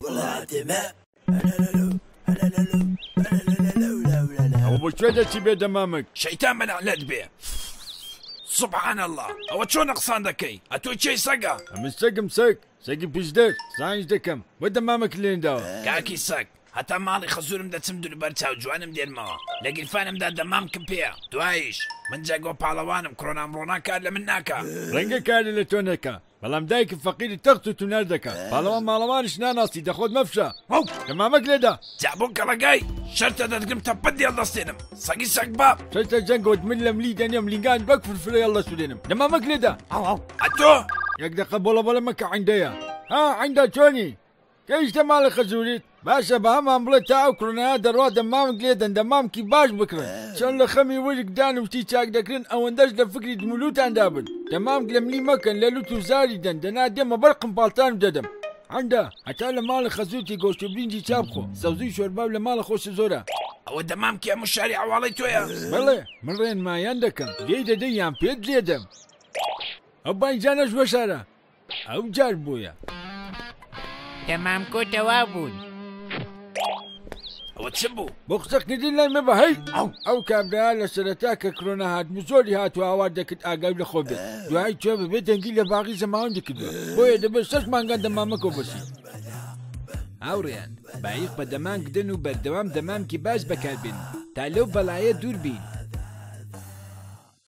ئەو بۆ کوێ دەچی بێ دەمامک شەیتان بەناڵەت بێ سوبحان الله ئەوە چۆن قسان دەکەی ئەتۆ چێی سەگە ئەمن سەگم سەگ سەگی پشدەر زانج دەکەم وە دەمامک لێنداوە کاکی سەگ هەتا ماڵی خەزورم دەچم دووربەر چاو جوانم دێنمەوە لە گیرفانمدا دەمامکم پێە دواییش من جاگۆ پاڵەوانم کڕۆنامڕۆنا کار لە من ناکە ڕەنگە کاری لە تۆ نەکە بەڵام دایکم فەقیری تەخت و تونەر دەکە پاڵەوان ماڵەوانش ناناسی دەخۆت مەفشە وەو دەمامک لێدا جابۆ کەڵەگای شەرتە دەدگرم تەپەت دێڵدەستێنم سەگی سەگ باب شەرتە جەنگۆت من لەم لی دەنێم لیگان بەک فرفرە هەڵدە سوودێنم دەمامک لێدا ئەتۆ یەک دقە بۆڵە بەڵە مەکە عیندەیە ها عیندا چۆنی گەیشتە ماڵی خەزوریت باشە بە هەمان بڵێت تا ئەو کوڕنەیە دەڕوا دەمامک لێدەن دەمامکی باش بکڕن چۆن لە خەمی وەرگدان وشتی چاک دەکرن ئەوەندەش لە فکری دمولوتاندا بن دەمامک لە ملی مەکەن لە لوت و زاری دەن دەنا دێمە بەر قمپاڵتانم دەدەم عیندا هەتا لە ماڵی خەزوتی گۆشت و برینجی چاپ خۆ سەوزی شۆرباو لە ماڵە خۆش زۆرە ئەوە دەمامکی هەموو شاری حواڵەی تۆیە بەڵێ من ڕێنمایان دەکەم لێی دەدەی یان پێت لێدەم ئەو بانجانەش بەشارە ئەو جار بووە تەمام کۆتەوا بوون ئەوە چ بوو بۆ قسەکردن لای مە بەهەی ئەو کابرا لە سەرەتا کە کڕۆنە هاتم زۆری هاتووە ئاوار دەکرد ئاگای لە خۆ بێت دوای تۆ ببێت دەنگی لە باغی زەماوەند دەکردوە بۆیە دەبێت 6 مانگان دەمامەکەوە بەسی هاوڕێیان بایق بە دەمانگدن و بەردەوام دەمامکی باش بەکاربێن تا لەو بەڵایە دوور بین